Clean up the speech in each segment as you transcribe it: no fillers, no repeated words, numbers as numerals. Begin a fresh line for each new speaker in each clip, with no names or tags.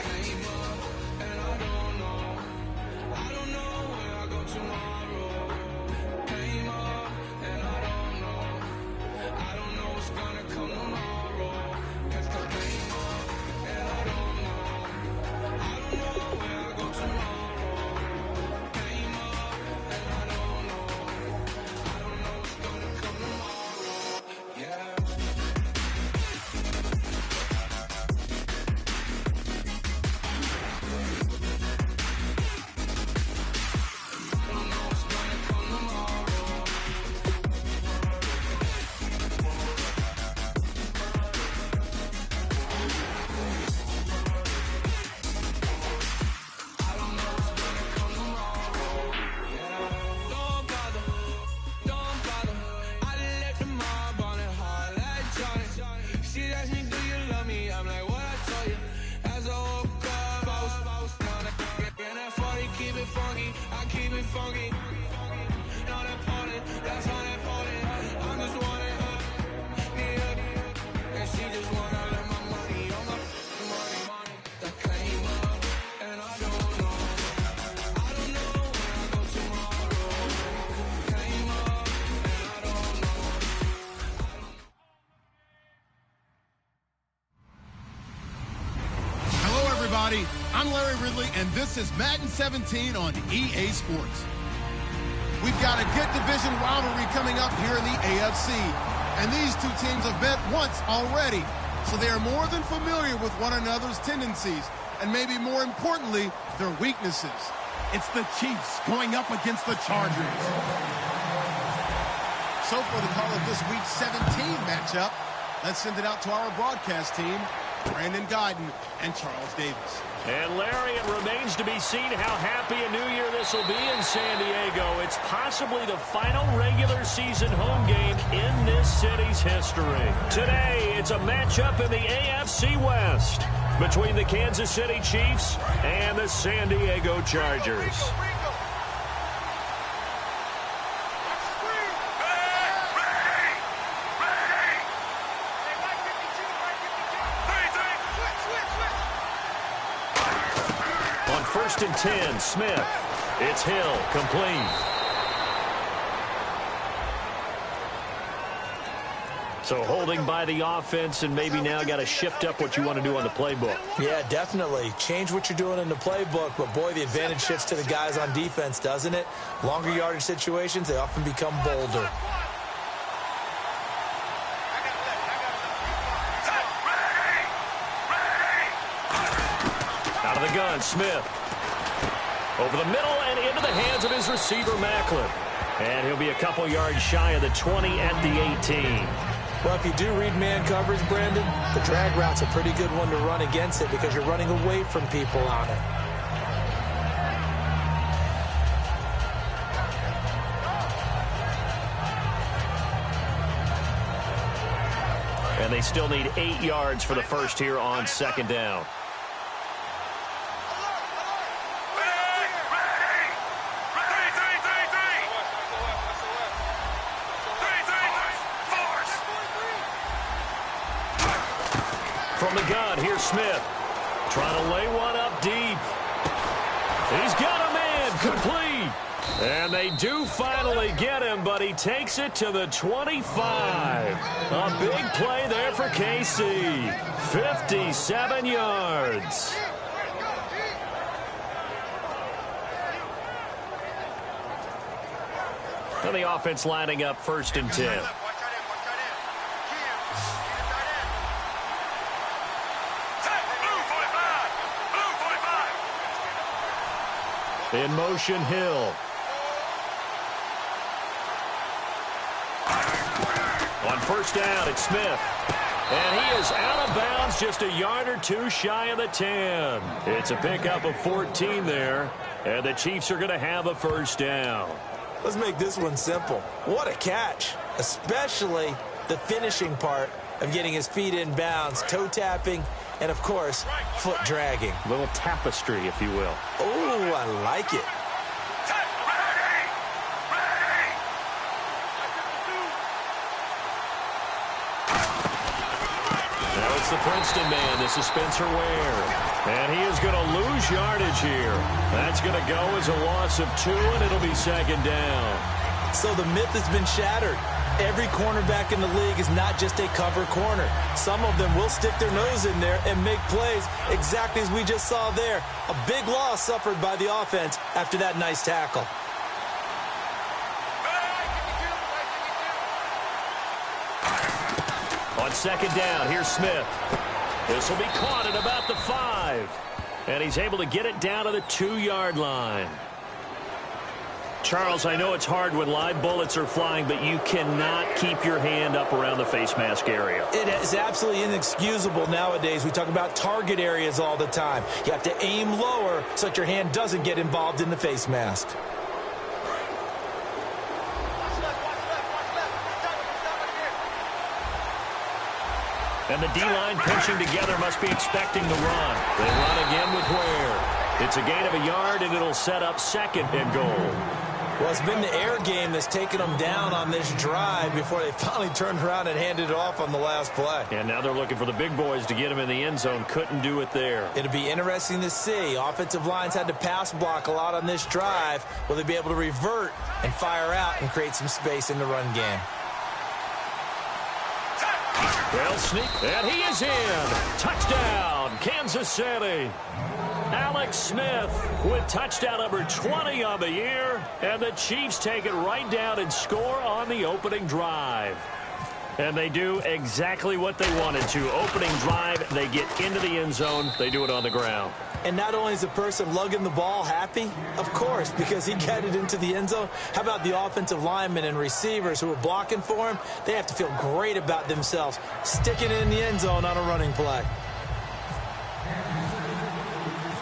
came up and I don't know. I don't know where I go tomorrow. Came up and I don't know. I don't know what's gonna come tomorrow. Came up and I don't know. I don't know where I go tomorrow. Came up and I don't know. I don't know what's gonna come tomorrow. Yeah. Funky, not important, that's not important. I'm just wanting her, and she just wanna let my money on my money. That came up, and I don't know. I don't know where I go tomorrow. Came up, and I don't know.
Hello, everybody. I'm Larry Ridley, and this is Madden 17 on EA Sports. We've got a good division rivalry coming up here in the AFC, and these two teams have met once already, so they are more than familiar with one another's tendencies, and maybe more importantly, their weaknesses. It's the Chiefs going up against the Chargers. So for the call of this week's 17 matchup, let's send it out to our broadcast team, Brandon Guyton and Charles Davis.
And Larry, it remains to be seen how happy a new year this will be in San Diego. It's possibly the final regular season home game in this city's history. Today, it's a matchup in the AFC West between the Kansas City Chiefs and the San Diego Chargers. First and 10, Smith. It's Hill, complete. So holding by the offense, and maybe now got to shift up what you want to do on the playbook.
Yeah, definitely. Change what you're doing in the playbook, but boy, the advantage shifts to the guys on defense, doesn't it? Longer yardage situations, they often become bolder.
Out of the gun, Smith. Over the middle and into the hands of his receiver, Macklin. And he'll be a couple yards shy of the 20 at the 18.
Well, if you do read man coverage, Brandon, the drag route's a pretty good one to run against it because you're running away from people on it.
And they still need 8 yards for the first here on second down. From the gun, here's Smith. Trying to lay one up deep. He's got a man, complete. And they do finally get him, but he takes it to the 25. A big play there for KC. 57 yards. And the offense lining up first and 10. In motion, Hill. On first down, it's Smith. And he is out of bounds just a yard or two shy of the 10. It's a pickup of 14 there. And the Chiefs are going to have a first down.
Let's make this one simple. What a catch, especially the finishing part of getting his feet in bounds, toe tapping, and, of course, foot dragging.
A little tapestry, if you will.
Oh, I like it.
Now it's It's the Princeton man. This is Spencer Ware. And he is going to lose yardage here. That's going to go as a loss of 2, and it'll be second down.
So the myth has been shattered. Every cornerback in the league is not just a cover corner. Some of them will stick their nose in there and make plays exactly as we just saw there. A big loss suffered by the offense after that nice tackle.
On second down, here's Smith. This will be caught at about the 5. And he's able to get it down to the 2-yard line. Charles, I know it's hard when live bullets are flying, but you cannot keep your hand up around the face mask area.
It is absolutely inexcusable nowadays. We talk about target areas all the time. You have to aim lower so that your hand doesn't get involved in the face mask.
And the D-line pinching together must be expecting the run. They run again with Ware. It's a gain of a yard, and it'll set up second and goal.
Well, it's been the air game that's taken them down on this drive before they finally turned around and handed it off on the last play.
And now they're looking for the big boys to get them in the end zone. Couldn't do it there.
It'll be interesting to see. Offensive lines had to pass block a lot on this drive. Will they be able to revert and fire out and create some space in the run game?
They'll sneak, and he is in. Touchdown, Kansas City. Alex Smith with touchdown number 20 on the year, and the Chiefs take it right down and score on the opening drive. And they do exactly what they wanted to. Opening drive, they get into the end zone. They do it on the ground.
And not only is the person lugging the ball happy, of course, because he got it into the end zone. How about the offensive linemen and receivers who are blocking for him? They have to feel great about themselves, sticking it in the end zone on a running play.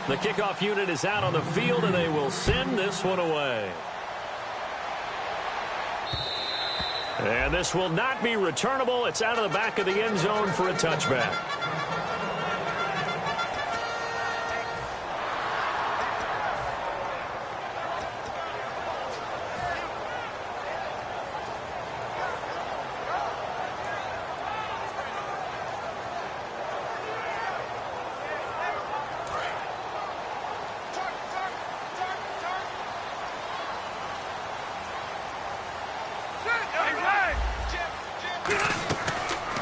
The kickoff unit is out on the field, and they will send this one away. And this will not be returnable. It's out of the back of the end zone for a touchback.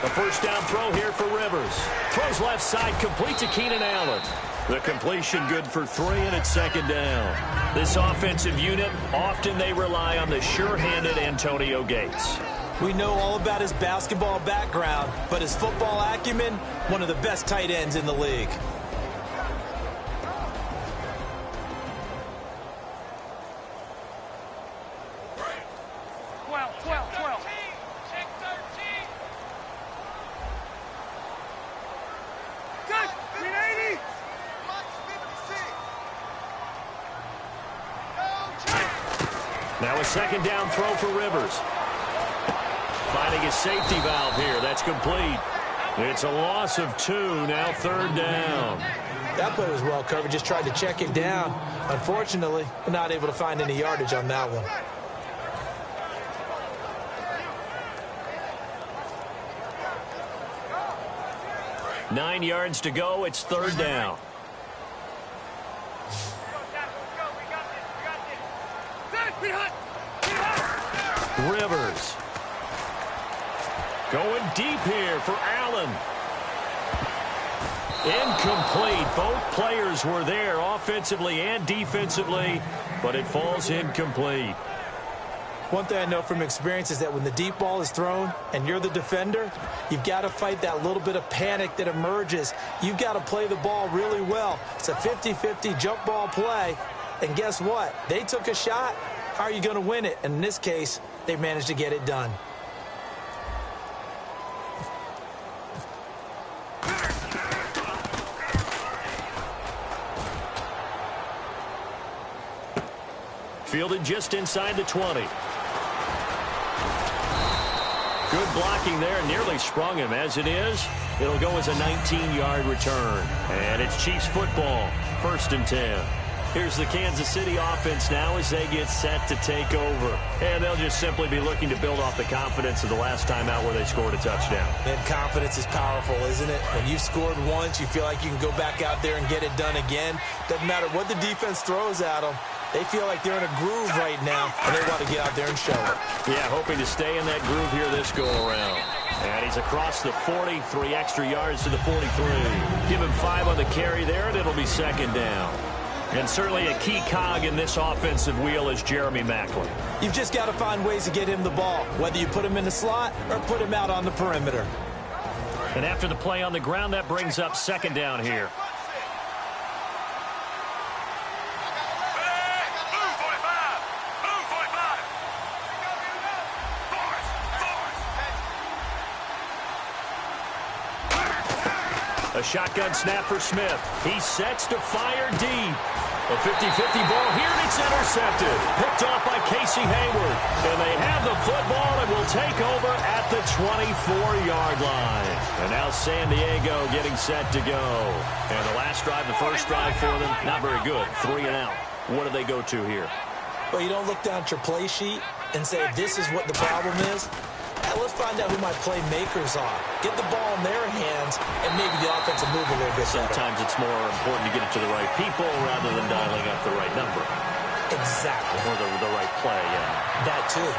A first down throw here for Rivers. Throws left side, complete to Keenan Allen. The completion good for 3, and it's second down. This offensive unit, often they rely on the sure-handed Antonio Gates.
We know all about his basketball background, but his football acumen, one of the best tight ends in the league.
Now a second down throw for Rivers. Finding his safety valve here. That's complete. It's a loss of 2. Now third down.
That play was well covered. Just tried to check it down. Unfortunately, not able to find any yardage on that one.
Nine yards to go. It's third down. Rivers. Going deep here for Allen. Incomplete. Both players were there offensively and defensively, but it falls incomplete.
One thing I know from experience is that when the deep ball is thrown and you're the defender, you've got to fight that little bit of panic that emerges. You've got to play the ball really well. It's a 50-50 jump ball play, and guess what? They took a shot. How are you going to win it? And in this case, they managed to get it done.
Fielded just inside the 20. Good blocking there. Nearly sprung him. As it is, it'll go as a 19-yard return. And it's Chiefs football. 1st and 10. Here's the Kansas City offense now as they get set to take over. And they'll just simply be looking to build off the confidence of the last time out where they scored a touchdown.
And confidence is powerful, isn't it? When you've scored once, you feel like you can go back out there and get it done again. Doesn't matter what the defense throws at them. They feel like they're in a groove right now, and they want to get out there and show it.
Yeah, hoping to stay in that groove here this go-around. And he's across the 40, 3 extra yards to the 43. Give him 5 on the carry there, and it'll be second down. And certainly a key cog in this offensive wheel is Jeremy Maclin.
You've just got to find ways to get him the ball, whether you put him in the slot or put him out on the perimeter.
And after the play on the ground, that brings up second down here. A shotgun snap for Smith. He sets to fire deep. A 50-50 ball here, and it's intercepted. Picked off by Casey Hayward. And they have the football and will take over at the 24-yard line. And now San Diego getting set to go. And the last drive, the first drive for them, not very good. 3 and out. What do they go to here?
Well, you don't look down at your play sheet and say, this is what the problem is. Let's find out who my playmakers are. Get the ball in their hands, and maybe the offense will move a little bit better.
Sometimes it's more important to get it to the right people rather than dialing up the right number.
Exactly.
Or the right play, yeah.
That too.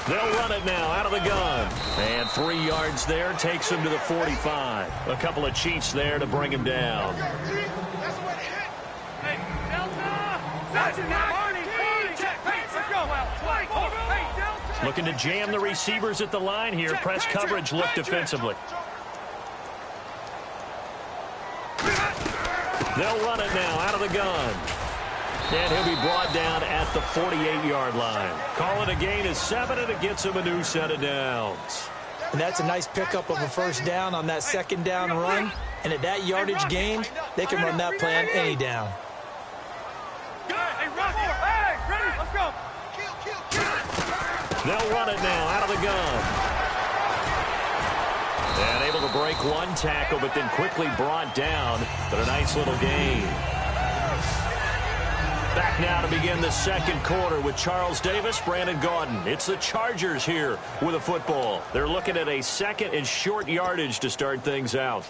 They'll run it now out of the gun. And 3 yards there takes him to the 45. A couple of cheats there to bring him down. Looking to jam the receivers at the line here. Press coverage look defensively. They'll run it now out of the gun. And he'll be brought down at the 48-yard line. Call it a gain of 7, and it gets him a new set of downs.
And that's a nice pickup of a first down on that second down run. And at that yardage gained, they can run that play on any down.
They'll run it now out of the gun. And able to break one tackle, but then quickly brought down. But a nice little gain. Back now to begin the second quarter with Charles Davis, Brandon Gaudin. It's the Chargers here with a football. They're looking at a second and short yardage to start things out.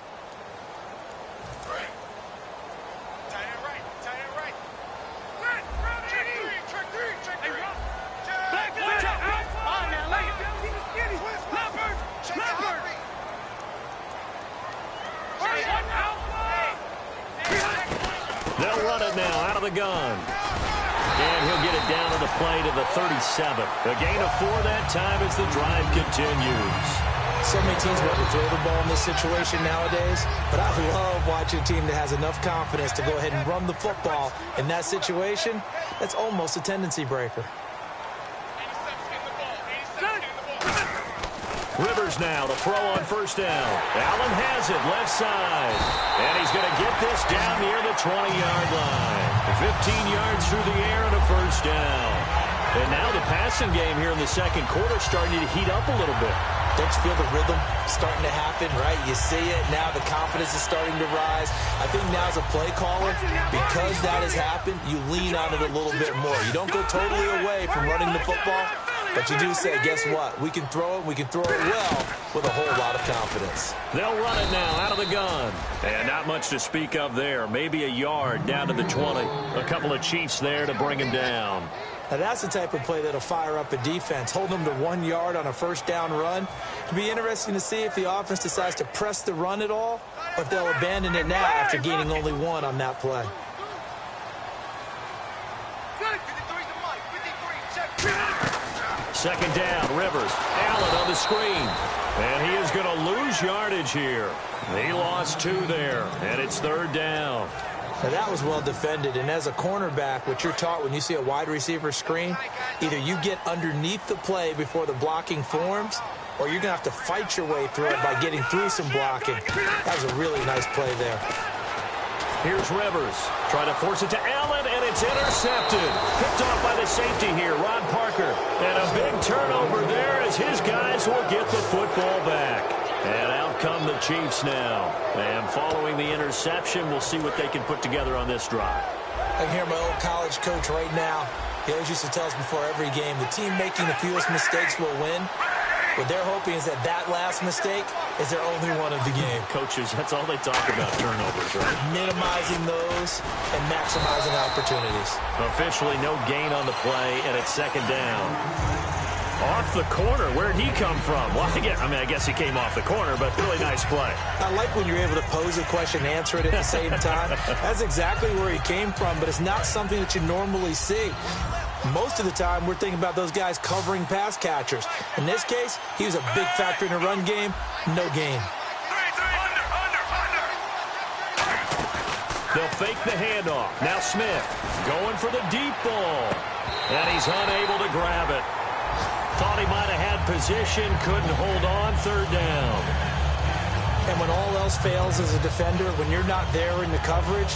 They'll run it now out of the gun. And he'll get it down to the play to the 37. A gain of 4 that time as the drive continues.
So many teams want to throw the ball in this situation nowadays, but I love watching a team that has enough confidence to go ahead and run the football. In that situation, that's almost a tendency breaker.
Rivers now to throw on first down. Allen has it left side. And he's going to get this down near the 20-yard line. 15 yards through the air and a first down. And now the passing game here in the second quarter starting to heat up a little bit.
Don't you feel the rhythm starting to happen, right? You see it now. The confidence is starting to rise. I think now as a play caller, because that has happened, you lean on it a little bit more. You don't go totally away from running the football. But you do say, guess what? We can throw it. We can throw it well with a whole lot of confidence.
They'll run it now out of the gun. And not much to speak of there. Maybe a yard down to the 20. A couple of cheats there to bring him down.
Now that's the type of play that'll fire up a defense. Hold them to 1 yard on a first down run. It'll be interesting to see if the offense decides to press the run at all, or if they'll abandon it now after gaining only 1 on that play.
Second down, Rivers. Allen on the screen. And he is going to lose yardage here. He lost 2 there, and it's third down.
Now that was well defended, and as a cornerback, what you're taught when you see a wide receiver screen, either you get underneath the play before the blocking forms, or you're going to have to fight your way through it by getting through some blocking. That was a really nice play there.
Here's Rivers. Trying to force it to Allen, and it's intercepted. Picked off by the safety here, Ron Parker. And a big turnover there as his guys will get the football back. And out come the Chiefs now. And following the interception, we'll see what they can put together on this drive.
I can hear my old college coach right now. He always used to tell us before every game, the team making the fewest mistakes will win. What they're hoping is that last mistake is their only one of the game.
Coaches, that's all they talk about, turnovers, right?
Minimizing those and maximizing opportunities.
Officially no gain on the play, and it's second down. Off the corner. Where'd he come from? Well, I guess he came off the corner, but really nice play.
I like when you're able to pose a question and answer it at the same time. That's exactly where he came from, but it's not something that you normally see. Most of the time, we're thinking about those guys covering pass catchers. In this case, he was a big factor in the run game. No gain.
They'll fake the handoff. Now Smith going for the deep ball. And he's unable to grab it. Thought he might have had position, couldn't hold on, third down.
And when all else fails as a defender, when you're not there in the coverage,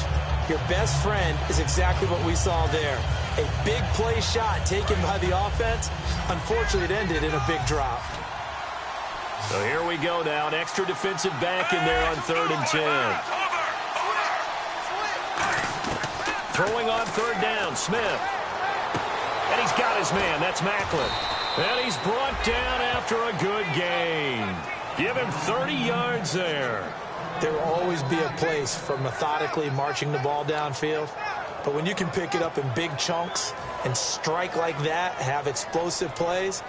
your best friend is exactly what we saw there. A big play shot taken by the offense. Unfortunately, it ended in a big drop.
So here we go now. An extra defensive back in there on 3rd and 10. Throwing on 3rd down, Smith. And he's got his man. That's Macklin. And he's brought down after a good gain. Give him 30 yards there.
There will always be a place for methodically marching the ball downfield. But when you can pick it up in big chunks and strike like that, have explosive plays,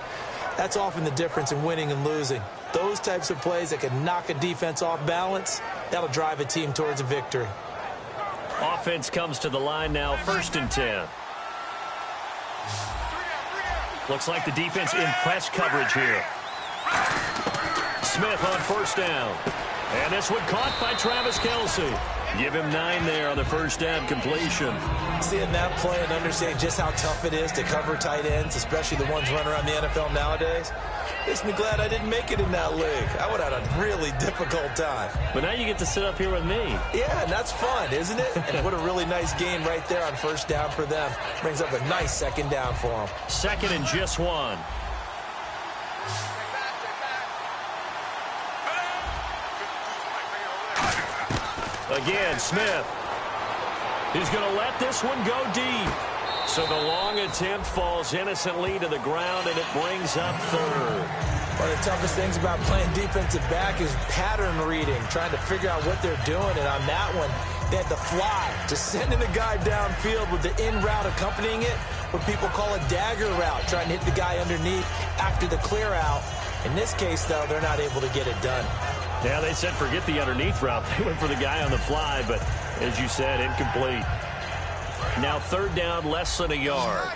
that's often the difference in winning and losing. Those types of plays that can knock a defense off balance, that'll drive a team towards a victory.
Offense comes to the line now, 1st and 10. Looks like the defense in press coverage here. Smith on 1st down. And this one caught by Travis Kelce. Give him 9 there on the 1st down completion.
Seeing that play and understanding just how tough it is to cover tight ends, especially the ones running around the NFL nowadays, makes me glad I didn't make it in that league. I would have had a really difficult time.
But now you get to sit up here with me.
Yeah, and that's fun, isn't it? And what a really nice gain right there on 1st down for them. Brings up a nice 2nd down for them.
2nd and just 1. Again, Smith. He's going to let this one go deep. So the long attempt falls innocently to the ground, and it brings up 3rd.
One of the toughest things about playing defensive back is pattern reading, trying to figure out what they're doing. And on that one, they had the fly, just sending the guy downfield with the in route accompanying it, what people call a dagger route, trying to hit the guy underneath after the clear out. In this case, though, they're not able to get it done.
Yeah, they said forget the underneath route. They went for the guy on the fly, but as you said, incomplete. Now 3rd down, less than a yard.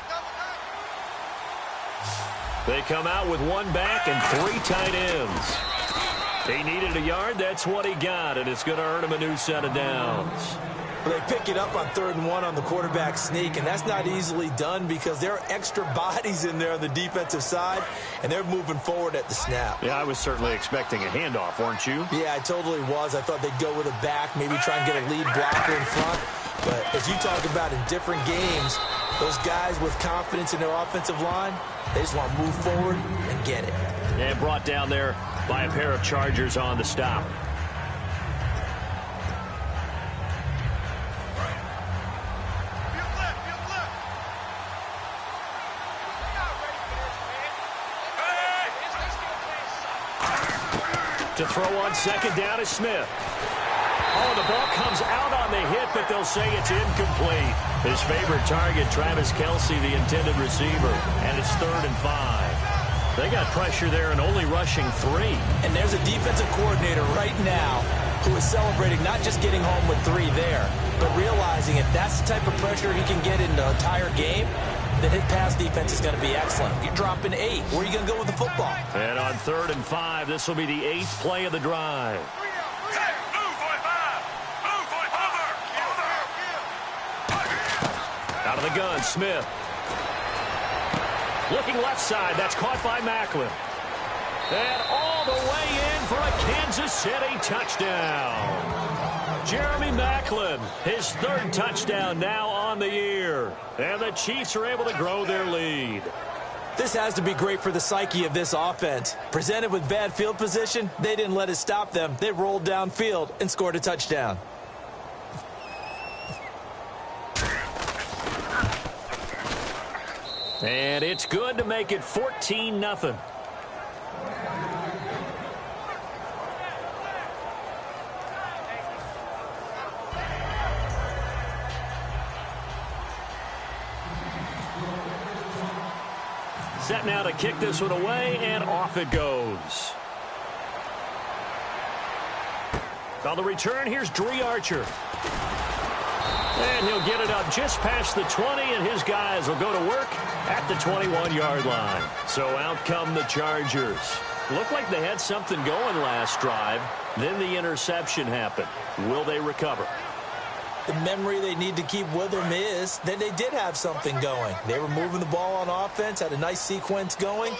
They come out with 1 back and 3 tight ends. He needed a yard. That's what he got, and it's going to earn him a new set of downs.
They pick it up on 3rd and 1 on the quarterback sneak, and that's not easily done because there are extra bodies in there on the defensive side, and they're moving forward at the snap.
Yeah, I was certainly expecting a handoff, weren't you?
Yeah, I totally was. I thought they'd go with a back, maybe try and get a lead blocker in front. But as you talk about in different games, those guys with confidence in their offensive line, they just want to move forward and get it.
And brought down there by a pair of Chargers on the stop. To throw on 2nd down is Smith. Oh, the ball comes out on the hit, but they'll say it's incomplete. His favorite target, Travis Kelce, the intended receiver. And it's 3rd and 5. They got pressure there and only rushing 3.
And there's a defensive coordinator right now who is celebrating not just getting home with 3 there, but realizing if that's the type of pressure he can get in the entire game, then his pass defense is going to be excellent. You're dropping 8. Where are you going to go with the football?
And on 3rd and 5, this will be the 8th play of the drive. Out of the gun, Smith. Looking left side. That's caught by Macklin. And all the way in for a Kansas City touchdown. Jeremy Maclin. His third touchdown now on the year. And the Chiefs are able to grow their lead.
This has to be great for the psyche of this offense. Presented with bad field position, they didn't let it stop them. They rolled downfield and scored a touchdown.
And it's good to make it 14-0. Set now to kick this one away, and off it goes. On the return, here's Dree Archer. And he'll get it up just past the 20, and his guys will go to work at the 21-yard line. So out come the Chargers. Looked like they had something going last drive. Then the interception happened. Will they recover?
The memory they need to keep with them is that they did have something going. They were moving the ball on offense, had a nice sequence going.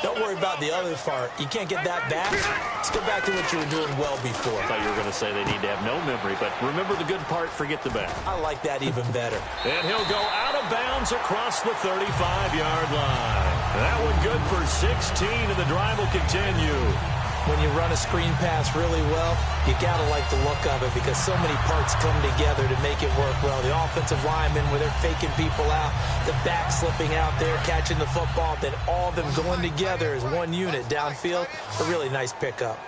Don't worry about the other part. You can't get that back. Let's go back to what you were doing well before.
I thought you were going to say they need to have no memory, but remember the good part, forget the bad.
I like that even better.
And he'll go out of bounds across the 35-yard line. That one good for 16, and the drive will continue.
When you run a screen pass really well, you got to like the look of it because so many parts come together to make it work well. The offensive linemen, where they're faking people out, the back slipping out there, catching the football, then all of them going together as one unit downfield. A really nice pickup.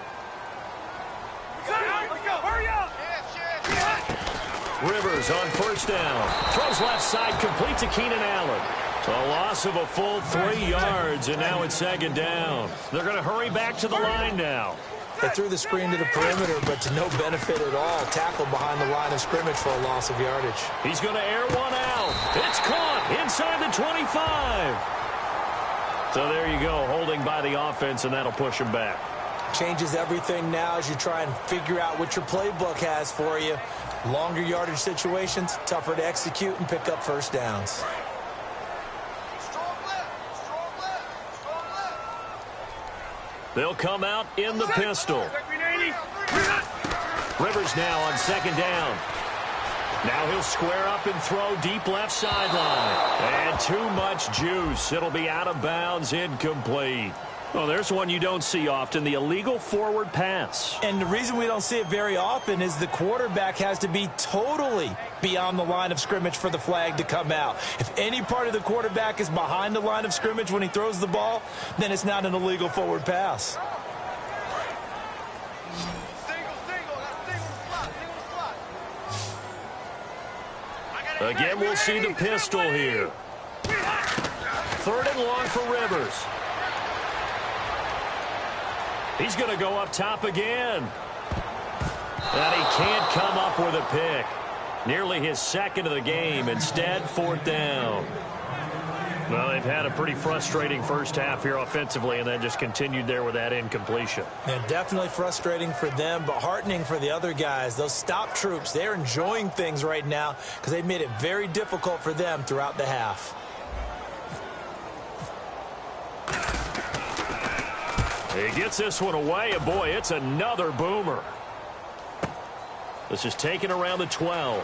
Rivers on first down. Throws left side, complete to Keenan Allen. A loss of a full 3 yards, and now it's second down. They're going to hurry back to the line now.
They threw the screen to the perimeter, but to no benefit at all. Tackled behind the line of scrimmage for a loss of yardage.
He's going to air one out. It's caught inside the 25. So there you go, holding by the offense, and that'll push him back.
Changes everything now as you try and figure out what your playbook has for you. Longer yardage situations, tougher to execute and pick up first downs.
They'll come out in the pistol. Rivers now on second down. Now he'll square up and throw deep left sideline. And too much juice. It'll be out of bounds, incomplete. Well, there's one you don't see often, the illegal forward pass.
And the reason we don't see it very often is the quarterback has to be totally beyond the line of scrimmage for the flag to come out. If any part of the quarterback is behind the line of scrimmage when he throws the ball, then it's not an illegal forward pass.
Again, we'll see the pistol here. Third and long for Rivers. He's going to go up top again. And he can't come up with a pick. Nearly his second of the game. Instead, fourth down. Well, they've had a pretty frustrating first half here offensively, and then just continued there with that incompletion.
Yeah, definitely frustrating for them, but heartening for the other guys. Those stop troops, they're enjoying things right now because they've made it very difficult for them throughout the half.
He gets this one away, and boy, it's another boomer. This is taken around the 12.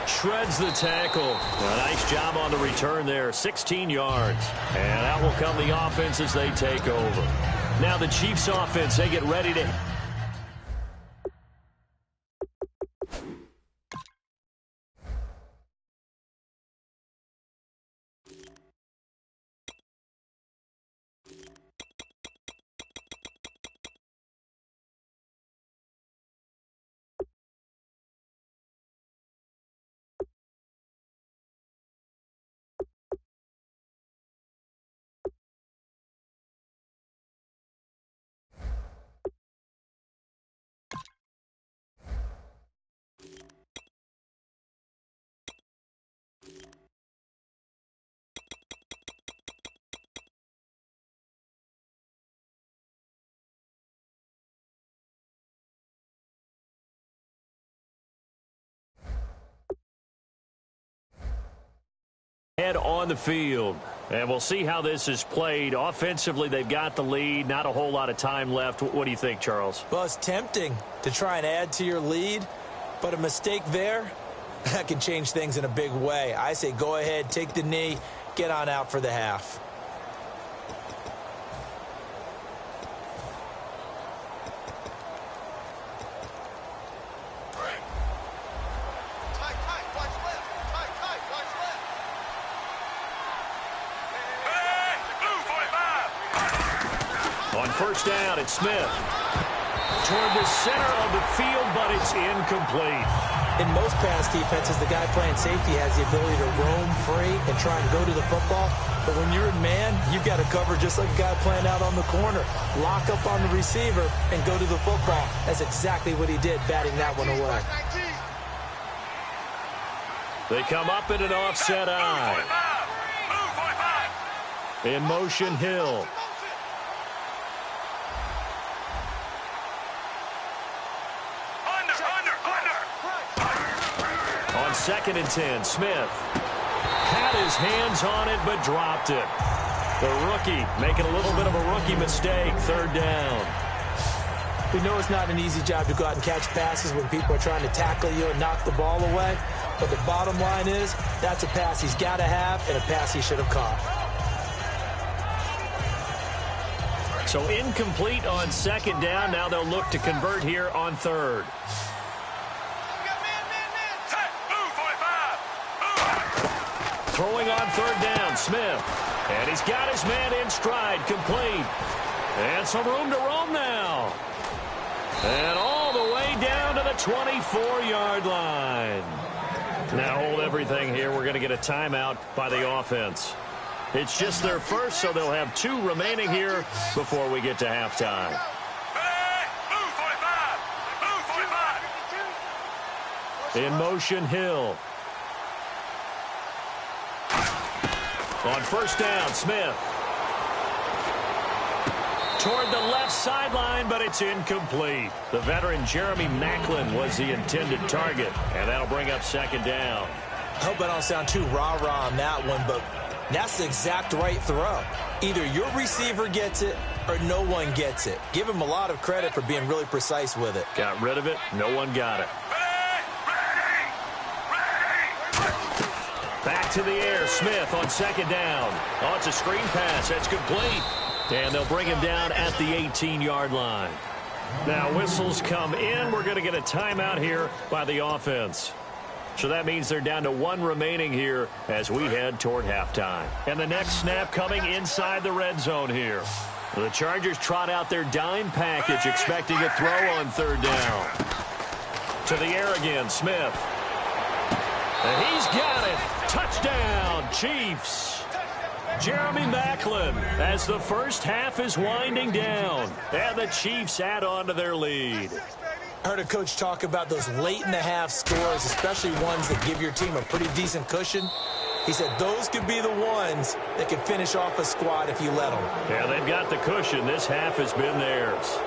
Shreds the tackle. A nice job on the return there, 16 yards. And out will come the offense as they take over. Now the Chiefs offense, they get ready to... head on the field. And we'll see how this is played. Offensively, they've got the lead. Not a whole lot of time left. What do you think, Charles?
Well, it's tempting to try and add to your lead, but a mistake there, that can change things in a big way. I say go ahead, take the knee, get on out for the half.
On first down, it's Smith. Toward the center of the field, but it's incomplete.
In most pass defenses, the guy playing safety has the ability to roam free and try and go to the football. But when you're in man, you've got to cover just like a guy playing out on the corner. Lock up on the receiver and go to the football. That's exactly what he did, batting that one away.
They come up in an offset eye. In motion, Hill. On 2nd and 10, Smith had his hands on it but dropped it. The rookie making a little bit of a rookie mistake, 3rd down.
We know it's not an easy job to go out and catch passes when people are trying to tackle you and knock the ball away. But the bottom line is that's a pass he's got to have and a pass he should have caught.
So incomplete on 2nd down. Now they'll look to convert here on 3rd. Throwing on 3rd down, Smith. And he's got his man in stride, complete. And some room to roam now. And all the way down to the 24-yard line. Now hold everything here. We're going to get a timeout by the offense. It's just their first, so they'll have 2 remaining here before we get to halftime. In motion, Hill. On first down, Smith. Toward the left sideline, but it's incomplete. The veteran Jeremy Maclin was the intended target, and that'll bring up 2nd down.
I hope I don't sound too rah-rah on that one, but that's the exact right throw. Either your receiver gets it or no one gets it. Give him a lot of credit for being really precise with it.
Got rid of it. No one got it. Back to the air. Smith on 2nd down. Oh, it's a screen pass. That's complete. And they'll bring him down at the 18-yard line. Now whistles come in. We're going to get a timeout here by the offense. So that means they're down to 1 remaining here as we head toward halftime. And the next snap coming inside the red zone here. The Chargers trot out their dime package, expecting a throw on 3rd down. To the air again, Smith. And he's got it. Touchdown, Chiefs. Jeremy Maclin as the first half is winding down. And the Chiefs add on to their lead.
I heard a coach talk about those late-in-the-half scores, especially ones that give your team a pretty decent cushion. He said those could be the ones that can finish off a squad if you let them.
Yeah, they've got the cushion. This half has been theirs.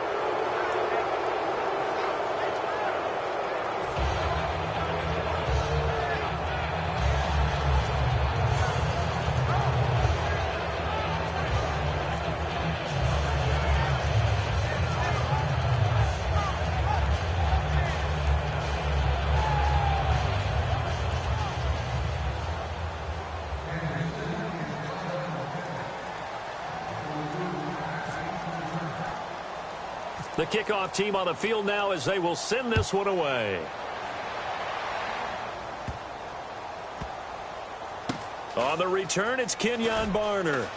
The kickoff team on the field now as they will send this one away. On the return, it's Kenyon Barner.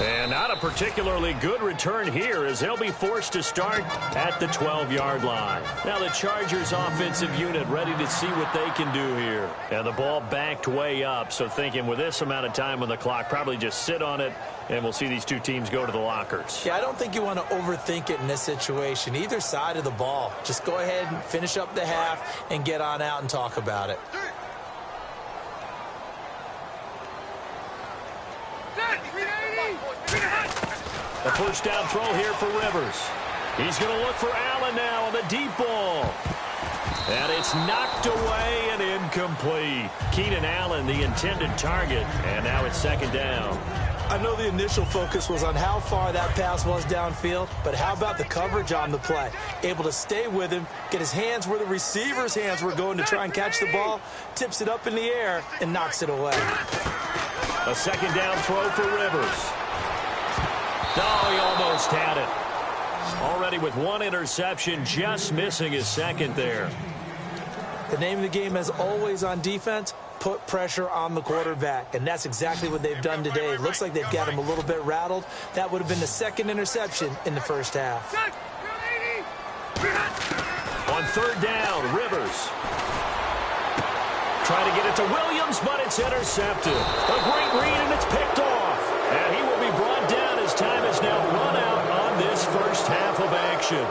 And not a particularly good return here as they'll be forced to start at the 12-yard line. Now the Chargers offensive unit ready to see what they can do here. And the ball backed way up, so thinking with this amount of time on the clock, probably just sit on it, and we'll see these 2 teams go to the lockers.
Yeah, I don't think you want to overthink it in this situation. Either side of the ball. Just go ahead and finish up the half and get on out and talk about it.
A first down throw here for Rivers. He's going to look for Allen now on the deep ball. And it's knocked away and incomplete. Keenan Allen, the intended target, and now it's second down.
I know the initial focus was on how far that pass was downfield, but how about the coverage on the play? Able to stay with him, get his hands where the receiver's hands were going to try and catch the ball, tips it up in the air, and knocks it away.
A second down throw for Rivers. Oh, he almost had it. Already with one interception, just missing his second there.
The name of the game, as always on defense, put pressure on the quarterback, and that's exactly what they've done today. It looks like they've got him a little bit rattled. That would have been the second interception in the first half.
On third down, Rivers. Trying to get it to Williams, but it's intercepted. A great read, and it's picked off. And he will be brought down as time is now run out on this first half of action.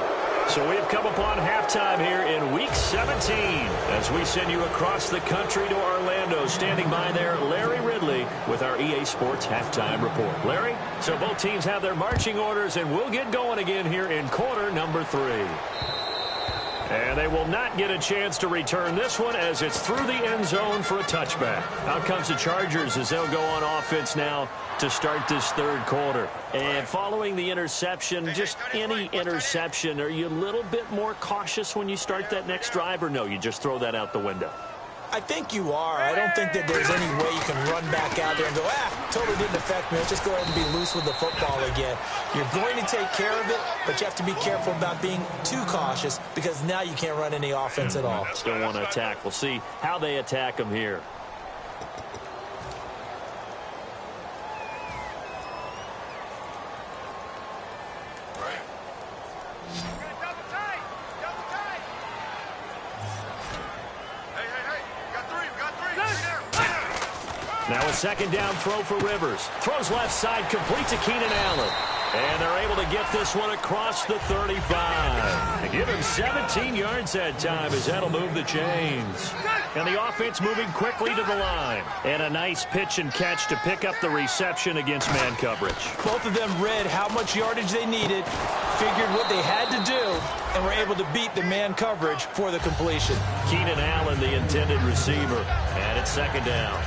So we have come upon halftime here in Week 17 as we send you across the country to Orlando. Standing by there, Larry Ridley with our EA Sports Halftime Report. Larry, so both teams have their marching orders, and we'll get going again here in quarter number 3. And they will not get a chance to return this one as it's through the end zone for a touchback. Out comes the Chargers as they'll go on offense now to start this third quarter. And following the interception, just any interception, are you a little bit more cautious when you start that next drive, or no, you just throw that out the window?
I think you are. I don't think that there's any way you can run back out there and go, totally didn't affect me. Let's just go ahead and be loose with the football again. You're going to take care of it, but you have to be careful about being too cautious because now you can't run any offense at all.
Still want to attack. We'll see how they attack them here. Now a second down throw for Rivers. Throws left side, complete to Keenan Allen. And they're able to get this one across the 35. They give him 17 yards that time as that'll move the chains. And the offense moving quickly to the line. And a nice pitch and catch to pick up the reception against man coverage.
Both of them read how much yardage they needed, figured what they had to do, and were able to beat the man coverage for the completion.
Keenan Allen, the intended receiver. And it's second down.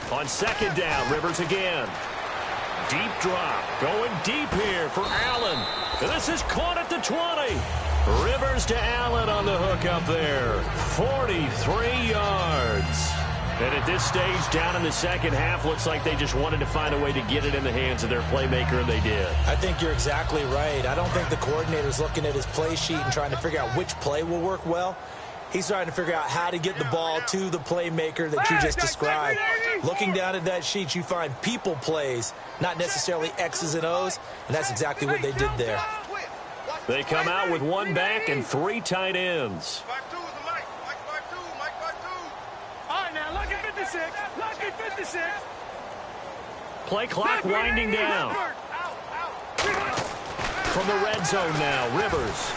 On second down, Rivers again. Deep drop. Going deep here for Allen. And this is caught at the 20. Rivers to Allen on the hook up there. 43 yards. And at this stage, down in the second half, looks like they just wanted to find a way to get it in the hands of their playmaker, and they did.
I think you're exactly right. I don't think the coordinator's looking at his play sheet and trying to figure out which play will work well. He's trying to figure out how to get the ball to the playmaker that you just described. Looking down at that sheet, you find people plays, not necessarily X's and O's, and that's exactly what they did there.
They come out with one back and 3 tight ends.
All right, now, look at 56. Look at 56.
Play clock winding down. From the red zone now, Rivers.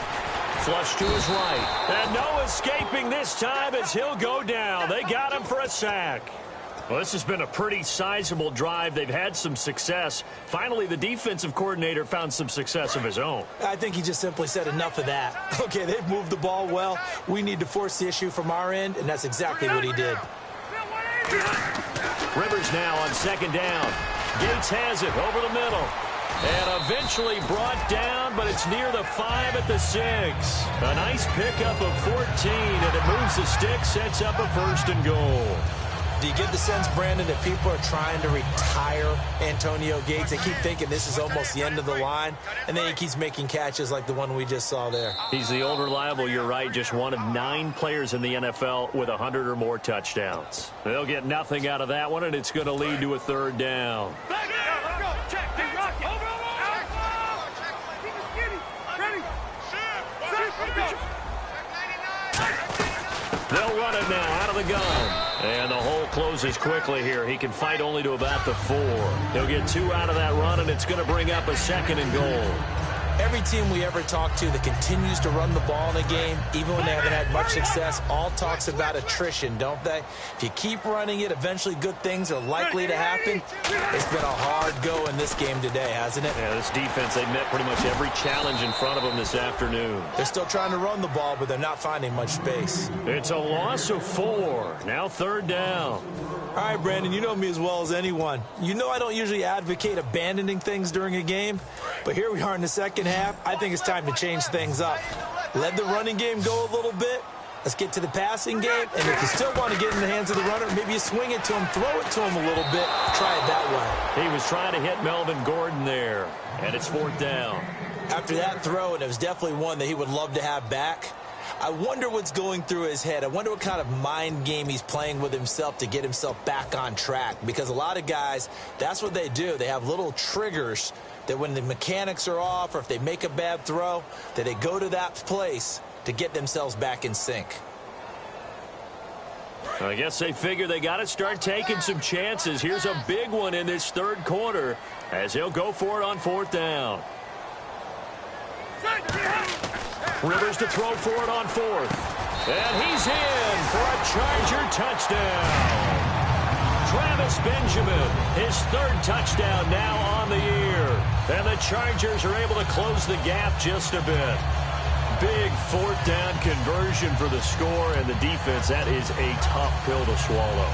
Flush to his right. And no escaping this time as he'll go down. They got him for a sack. Well, this has been a pretty sizable drive. They've had some success. Finally, the defensive coordinator found some success of his own.
I think he just simply said enough of that. Okay, they've moved the ball well. We need to force the issue from our end, and that's exactly what he did.
Rivers now on second down. Gates has it over the middle. And eventually brought down, but it's near the 5 at the 6. A nice pickup of 14, and it moves the stick, sets up a 1st and goal.
Do you get the sense, Brandon, that people are trying to retire Antonio Gates? They keep thinking this is almost the end of the line, and then he keeps making catches like the one we just saw there.
He's the old reliable, you're right, just one of 9 players in the NFL with 100 or more touchdowns. They'll get nothing out of that one, and it's going to lead to a 3rd down. They'll run it now out of the gun. And the hole closes quickly here. He can fight only to about the 4. He'll get 2 out of that run, and it's going to bring up a 2nd and goal.
Every team we ever talk to that continues to run the ball in a game, even when they haven't had much success, all talks about attrition, don't they? If you keep running it, eventually good things are likely to happen. It's been a hard go in this game today, hasn't it?
Yeah, this defense, they met pretty much every challenge in front of them this afternoon.
They're still trying to run the ball, but they're not finding much space.
It's a loss of 4. Now 3rd down.
All right, Brandon, you know me as well as anyone. You know I don't usually advocate abandoning things during a game, but here we are in the second half. I think it's time to change things up. Let the running game go a little bit. Let's get to the passing game, and if you still want to get in the hands of the runner, maybe you swing it to him, throw it to him a little bit, try it that way.
He was trying to hit Melvin Gordon there, and it's 4th down.
After that throw, and it was definitely one that he would love to have back, I wonder what's going through his head. I wonder what kind of mind game he's playing with himself to get himself back on track. Because a lot of guys, that's what they do. They have little triggers that when the mechanics are off or if they make a bad throw, that they go to that place to get themselves back in sync.
I guess they figure they got to start taking some chances. Here's a big one in this 3rd quarter as he'll go for it on 4th down. Rivers to throw for it on 4th. And he's in for a Charger touchdown. Travis Benjamin, his 3rd touchdown now on the year. And the Chargers are able to close the gap just a bit. Big 4th down conversion for the score, and the defense, that is a tough pill to swallow.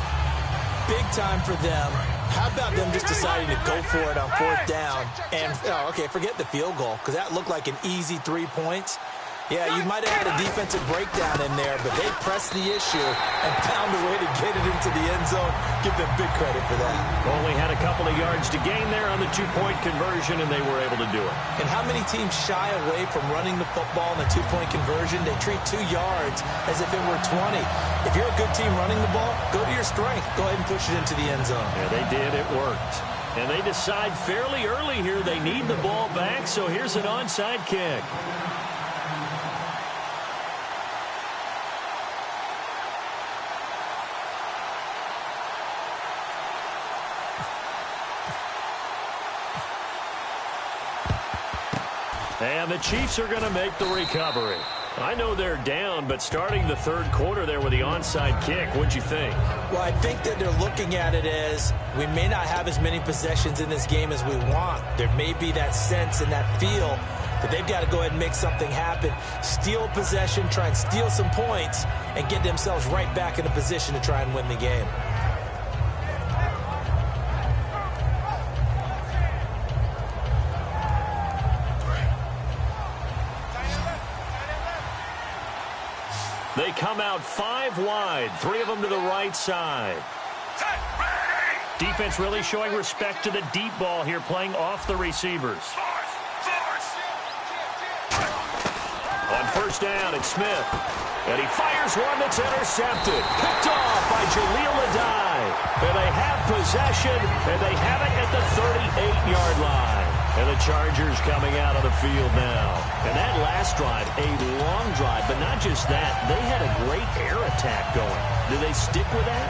Big time for them. How about them just deciding to go for it on 4th down? And, okay, forget the field goal, because that looked like an easy 3 points. Yeah, you might have had a defensive breakdown in there, but they pressed the issue and found a way to get it into the end zone. Give them big credit for that.
Only had a couple of yards to gain there on the 2-point conversion, and they were able to do it.
And how many teams shy away from running the football in a 2-point conversion? They treat 2 yards as if it were 20. If you're a good team running the ball, go to your strength. Go ahead and push it into the end zone.
Yeah, they did. It worked. And they decide fairly early here they need the ball back, so here's an onside kick. And the Chiefs are going to make the recovery. I know they're down, but starting the 3rd quarter there with the onside kick, what'd you think?
Well, I think that they're looking at it as we may not have as many possessions in this game as we want. There may be that sense and that feel that they've got to go ahead and make something happen. Steal possession, try and steal some points, and get themselves right back in a position to try and win the game.
They come out 5 wide, 3 of them to the right side. Defense really showing respect to the deep ball here, playing off the receivers. On 1st down, it's Smith. And he fires one that's intercepted. Picked off by Jaleel Adai. And they have possession, and they have it at the 38-yard line. And the Chargers coming out on the field now. And that last drive, a long drive, but not just that. They had a great air attack going. Do they stick with that?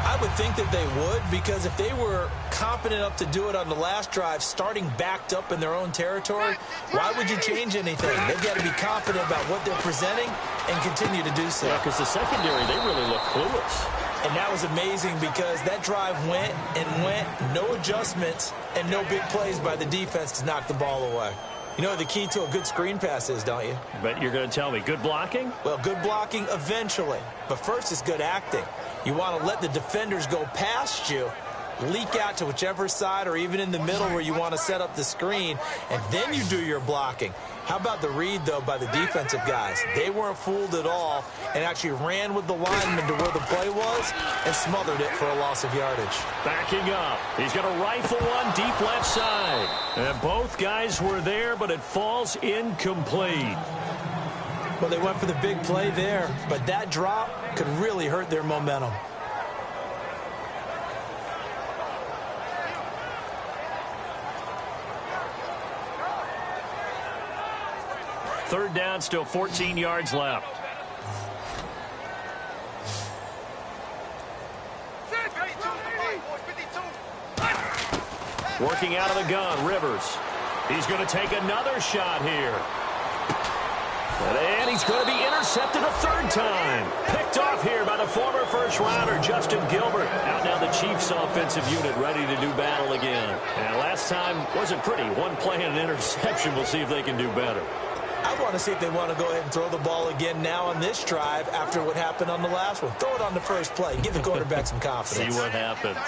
I would think that they would, because if they were competent enough to do it on the last drive, starting backed up in their own territory, why would you change anything? They've got to be confident about what they're presenting and continue to do so.
Yeah, because the secondary, they really look clueless.
And that was amazing because that drive went and went, no adjustments, and no big plays by the defense to knock the ball away. You know what the key to a good screen pass is, don't you?
But you're going to tell me, good blocking?
Well, good blocking eventually. But first is good acting. You want to let the defenders go past you, leak out to whichever side or even in the middle where you want to set up the screen, and then you do your blocking. How about the read, though, by the defensive guys? They weren't fooled at all and actually ran with the lineman to where the play was and smothered it for a loss of yardage.
Backing up. He's going to rifle one deep left side. And both guys were there, but it falls incomplete.
Well, they went for the big play there, but that drop could really hurt their momentum.
Third down, still 14 yards left. Working out of the gun, Rivers. He's going to take another shot here. And he's going to be intercepted a third time. Picked off here by the former first-rounder, Justin Gilbert. Out now the Chiefs' offensive unit ready to do battle again. And last time wasn't pretty. One play and an interception. We'll see if they can do better.
I want to see if they want to go ahead and throw the ball again now on this drive after what happened on the last one. Throw it on the first play. Give the quarterback some confidence.
See what happens.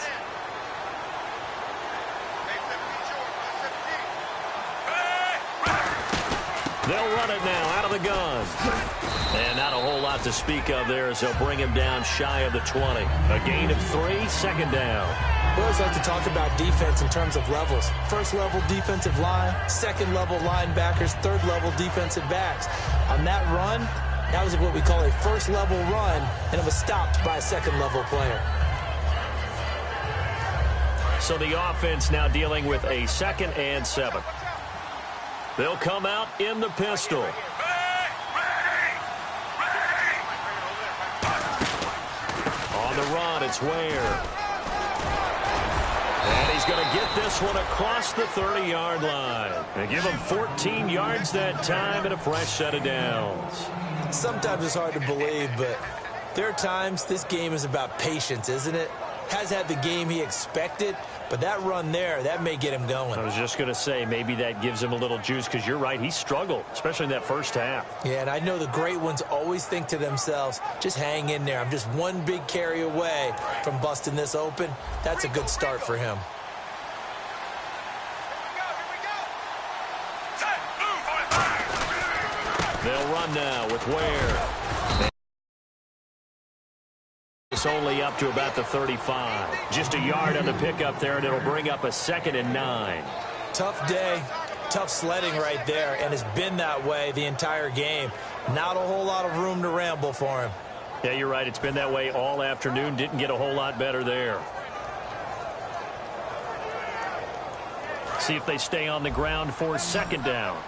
They'll run it now out of the gun. And not a whole lot to speak of there as they'll bring him down shy of the 20. A gain of 3, second down.
We always like to talk about defense in terms of levels. First level defensive line, second level linebackers, third level defensive backs. On that run, that was what we call a first level run, and it was stopped by a second level player.
So the offense now dealing with a 2nd and 7. They'll come out in the pistol. On the run, it's Ware. And he's going to get this one across the 30-yard line. And give him 14 yards that time and a fresh set of downs.
Sometimes it's hard to believe, but there are times this game is about patience, isn't it? Has had the game he expected, but that run there, that may get him going.
I was just going to say, maybe that gives him a little juice, because you're right, he struggled, especially in that first half.
Yeah, and I know the great ones always think to themselves, just hang in there. I'm just one big carry away from busting this open. That's a good start for him.
They'll run now with Ware. It's only up to about the 35. Just a yard on the pickup there, and it'll bring up a 2nd and 9.
Tough day, tough sledding right there, and it's been that way the entire game. Not a whole lot of room to ramble for him.
Yeah, you're right. It's been that way all afternoon. Didn't get a whole lot better there. See if they stay on the ground for 2nd down.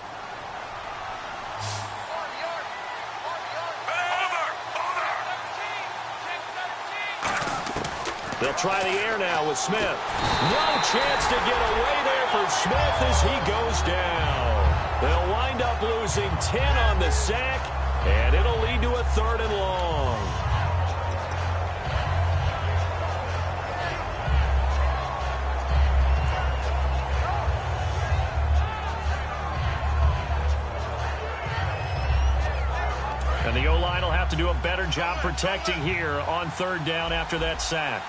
They'll try the air now with Smith. No chance to get away there for Smith as he goes down. They'll wind up losing 10 on the sack, and it'll lead to a 3rd and long. And the O-line will have to do a better job protecting here on 3rd down after that sack.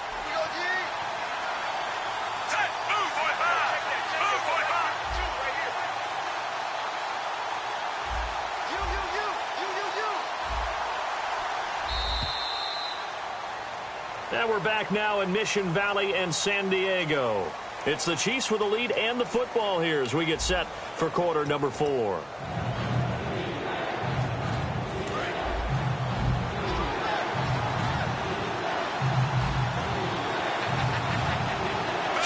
And we're back now in Mission Valley and San Diego. It's the Chiefs with the lead and the football here as we get set for quarter number 4.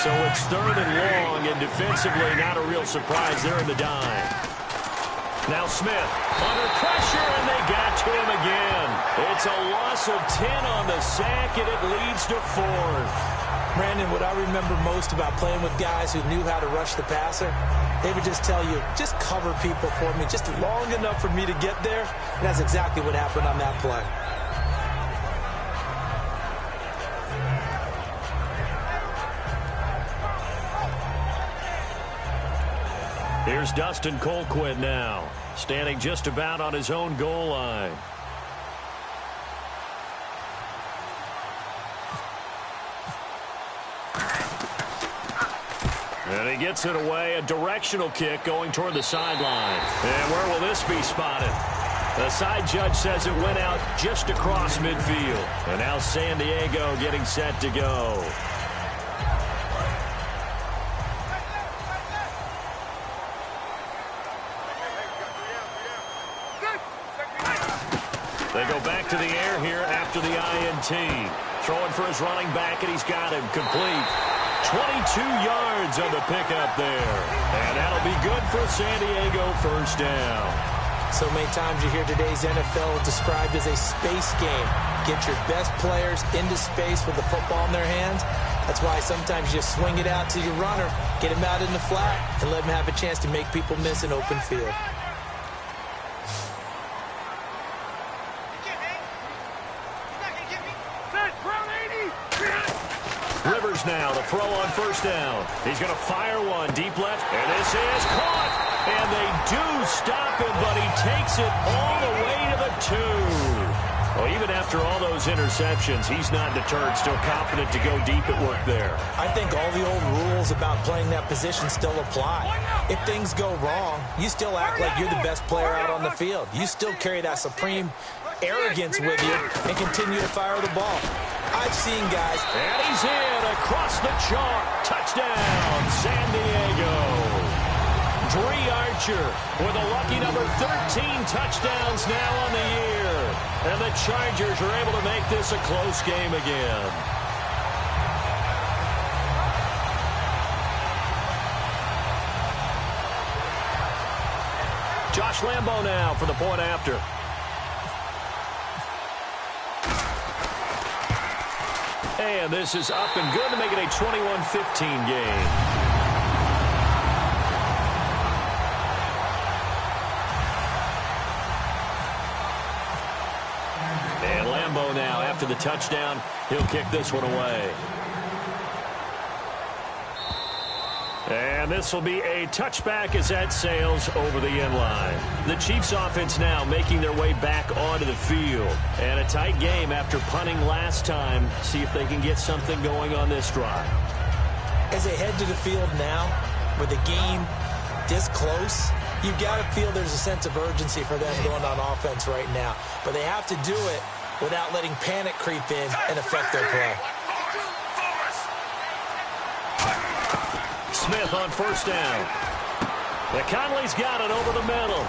So it's 3rd and long, and defensively not a real surprise there in the dime. Now Smith under pressure, and they got to him again. It's a loss of 10 on the sack, and it leads to 4th.
Brandon, what I remember most about playing with guys who knew how to rush the passer, they would just tell you, just cover people for me, just long enough for me to get there. And that's exactly what happened on that play.
Here's Dustin Colquitt now, standing just about on his own goal line. And he gets it away, a directional kick going toward the sideline. And where will this be spotted? The side judge says it went out just across midfield. And now San Diego getting set to go. They go back to the air here after the INT. Throwing for his running back, and he's got him complete. 22 yards on the pickup there. And that'll be good for San Diego, 1st down.
So many times you hear today's NFL described as a space game. Get your best players into space with the football in their hands. That's why sometimes you just swing it out to your runner, get him out in the flat, and let him have a chance to make people miss an open field.
Rivers now to throw on first down. He's going to fire one deep left, and this is caught. And they do stop him, but he takes it all the way to the 2. Well, even after all those interceptions, he's not deterred, still confident to go deep at work there.
I think all the old rules about playing that position still apply. If things go wrong, you still act like you're the best player out on the field. You still carry that supreme arrogance with you and continue to fire the ball. I've seen guys.
And he's in across the chalk. Touchdown, San Diego. Bree Archer with a lucky number 13 touchdowns now on the year. And the Chargers are able to make this a close game again. Josh Lambo now for the point after. And this is up and good to make it a 21-15 game. And Lambo now, after the touchdown, he'll kick this one away. And this will be a touchback as that sails over the end line. The Chiefs offense now making their way back onto the field. And a tight game after punting last time. See if they can get something going on this drive.
As they head to the field now, with the game this close, you've got to feel there's a sense of urgency for them going on offense right now. But they have to do it without letting panic creep in and affect their play.
Smith on first down. Conley's got it over the middle.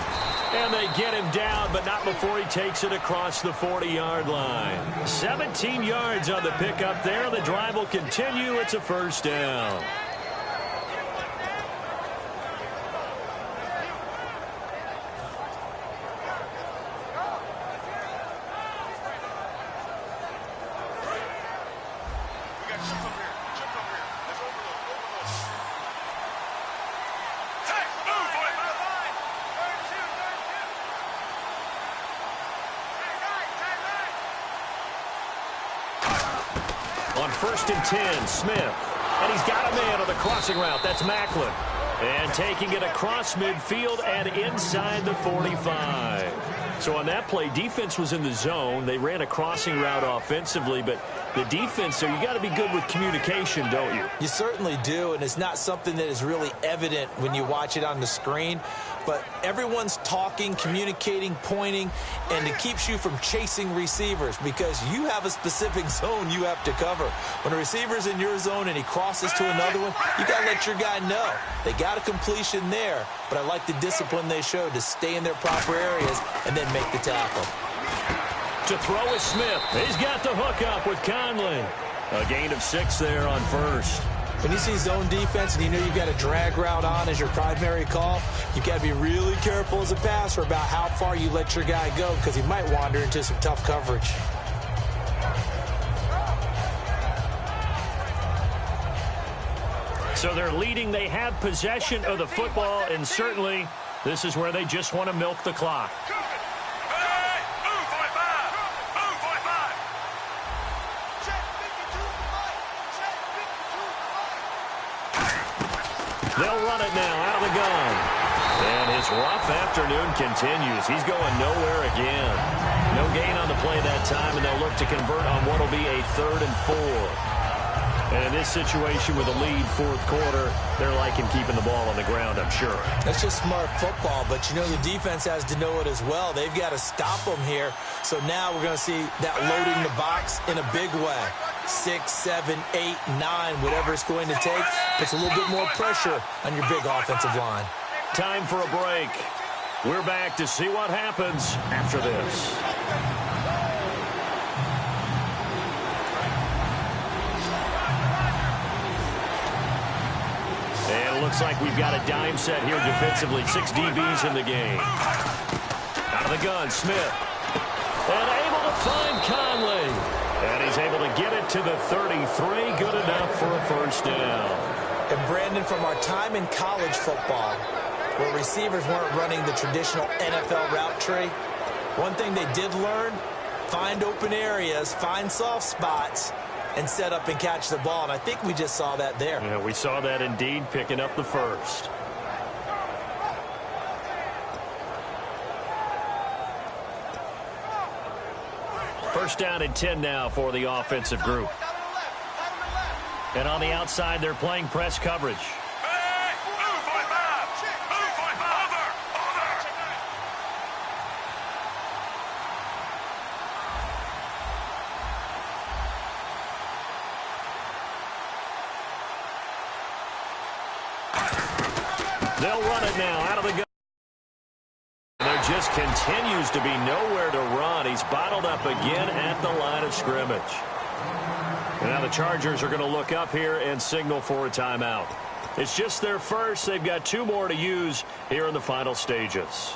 And they get him down, but not before he takes it across the 40-yard line. 17 yards on the pickup there. The drive will continue. It's a first down. On first and 10, Smith. And he's got a man on the crossing route. That's Macklin. And taking it across midfield and inside the 45. So on that play, defense was in the zone. They ran a crossing route offensively, but the defense, so you got to be good with communication, don't you?
You certainly do, and it's not something that is really evident when you watch it on the screen. But everyone's talking, communicating, pointing, and it keeps you from chasing receivers because you have a specific zone you have to cover. When a receiver's in your zone and he crosses to another one, you got to let your guy know. They got a completion there, but I like the discipline they showed to stay in their proper areas and then make the tackle.
To throw is Smith. He's got the hook up with Conley. A gain of 6 there on first.
When you see zone defense and you know you've got a drag route on as your primary call, you've got to be really careful as a passer about how far you let your guy go because he might wander into some tough coverage.
So they're leading. They have possession of the football, and certainly this is where they just want to milk the clock. They'll run it now out of the gun. And his rough afternoon continues. He's going nowhere again. No gain on the play that time, and they'll look to convert on what will be a 3rd and 4. And in this situation with a lead fourth quarter, they're liking keeping the ball on the ground, I'm sure.
That's just smart football, but you know the defense has to know it as well. They've got to stop them here. So now we're going to see that loading the box in a big way. 6, 7, 8, 9, whatever it's going to take, puts a little bit more pressure on your big offensive line.
Time for a break. We're back to see what happens after this. And it looks like we've got a dime set here defensively. 6 DBs in the game. Out of the gun, Smith. And able to find Conley. And he's is able to get it to the 33. Good enough for a first down.
And Brandon, from our time in college football, where receivers weren't running the traditional NFL route tree, one thing they did learn, find open areas, find soft spots, and set up and catch the ball. And I think we just saw that there.
Yeah, we saw that indeed, picking up the first. First down and 10 now for the offensive group. And on the outside, they're playing press coverage. They'll run it now out of the gun. There just continues to be nowhere to run. He's bottled up again at the line of scrimmage. And now the Chargers are going to look up here and signal for a timeout. It's just their first. They've got 2 more to use here in the final stages.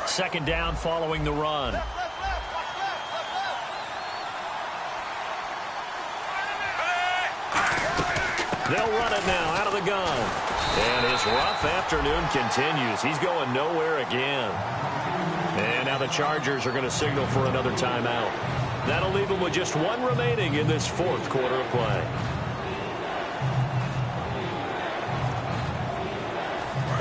Second down following the run. They'll run it now out of the gun. And his rough afternoon continues. He's going nowhere again. And now the Chargers are going to signal for another timeout. That'll leave them with just 1 remaining in this 4th quarter of play.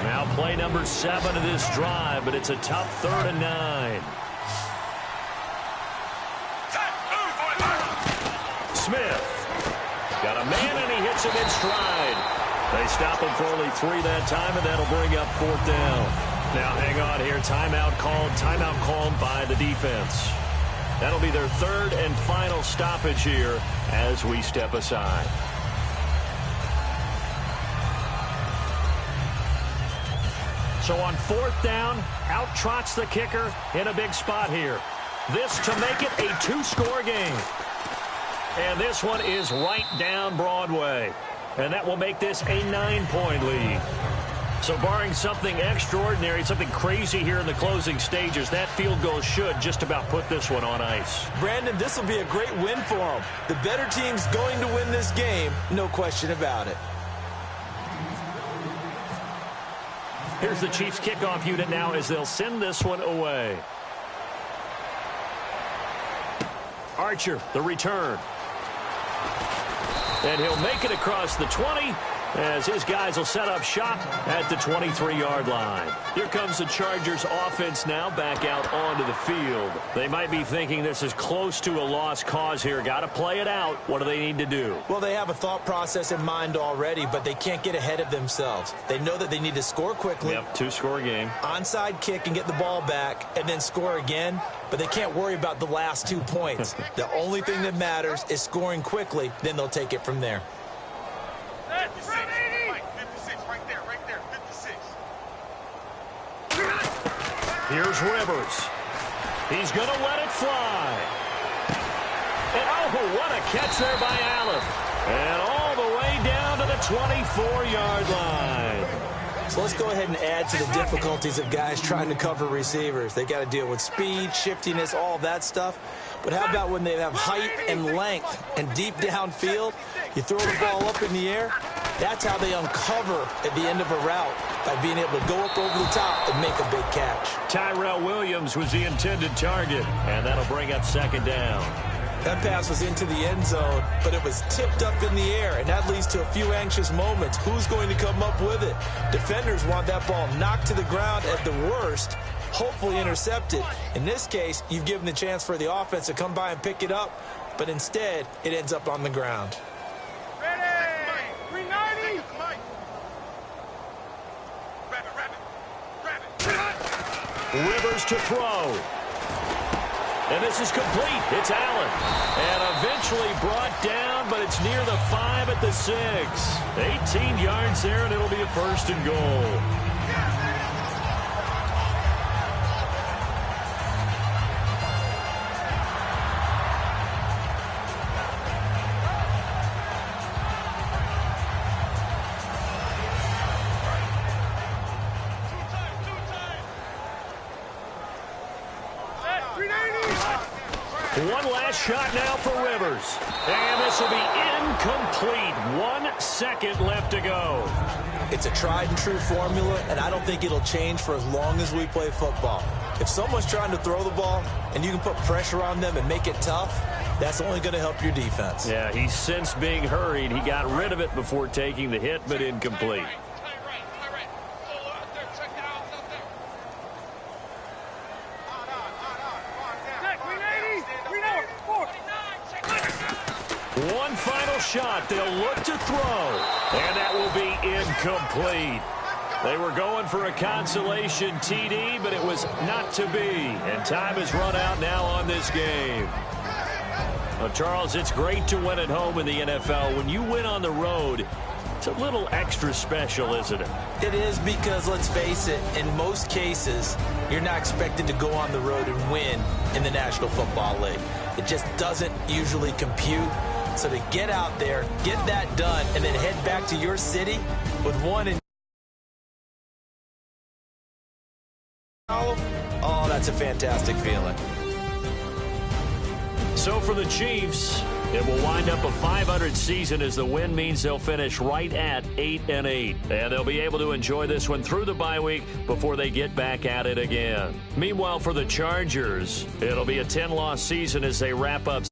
Now play number 7 of this drive, but it's a tough 3rd and 9. Smith. Got a man, and he hits him in stride. They stop him for only 3 that time, and that'll bring up 4th down. Now, hang on here. Timeout called by the defense. That'll be their 3rd and final stoppage here as we step aside. So on 4th down, out trots the kicker in a big spot here. This to make it a 2-score game. And this one is right down Broadway. And that will make this a 9-point lead. So barring something extraordinary, something crazy here in the closing stages, that field goal should just about put this one on ice.
Brandon, this will be a great win for them. The better team's going to win this game, no question about it.
Here's the Chiefs kickoff unit now as they'll send this one away. Archer, the return. And he'll make it across the 20 as his guys will set up shop at the 23-yard line. Here comes the Chargers offense now back out onto the field. They might be thinking this is close to a lost cause here. Got to play it out. What do they need to do?
Well, they have a thought process in mind already, but they can't get ahead of themselves. They know that they need to score quickly.
Yep, 2-score game.
Onside kick and get the ball back and then score again. But they can't worry about the last 2 points. The only thing that matters is scoring quickly. Then they'll take it from there.
56, right there, 56.
Here's Rivers. He's going to let it fly. And oh, what a catch there by Allen. And all the way down to the 24-yard line.
So let's go ahead and add to the difficulties of guys trying to cover receivers. They got to deal with speed, shiftiness, all that stuff. But how about when they have height and length and deep downfield? You throw the ball up in the air. That's how they uncover at the end of a route, by being able to go up over the top and make a big catch.
Tyrell Williams was the intended target, and that'll bring up 2nd down.
That pass was into the end zone, but it was tipped up in the air, and that leads to a few anxious moments. Who's going to come up with it? Defenders want that ball knocked to the ground at the worst, hopefully intercepted. In this case, you've given the chance for the offense to come by and pick it up, but instead, it ends up on the ground.
Ready! 390!
Rivers to throw. And this is complete. It's Allen. And eventually brought down, but it's near the 5 at the 6. 18 yards there, and it'll be a 1st and goal. One last shot now for Rivers. And this will be incomplete. 1 second left to go.
It's a tried-and-true formula, and I don't think it'll change for as long as we play football. If someone's trying to throw the ball and you can put pressure on them and make it tough, that's only going to help your defense.
Yeah, he's since being hurried. He got rid of it before taking the hit, but incomplete. One final shot. They'll look to throw, and that will be incomplete. They were going for a consolation TD, but it was not to be. And time has run out now on this game. Well, Charles, it's great to win at home in the NFL. When you win on the road, it's a little extra special, isn't it?
It is because, let's face it, in most cases, you're not expected to go on the road and win in the National Football League. It just doesn't usually compute. So to get out there, get that done, and then head back to your city with one in. Oh, that's a fantastic feeling.
So for the Chiefs, it will wind up a 500 season as the win means they'll finish right at 8-8. And they'll be able to enjoy this one through the bye week before they get back at it again. Meanwhile, for the Chargers, it'll be a 10-loss season as they wrap up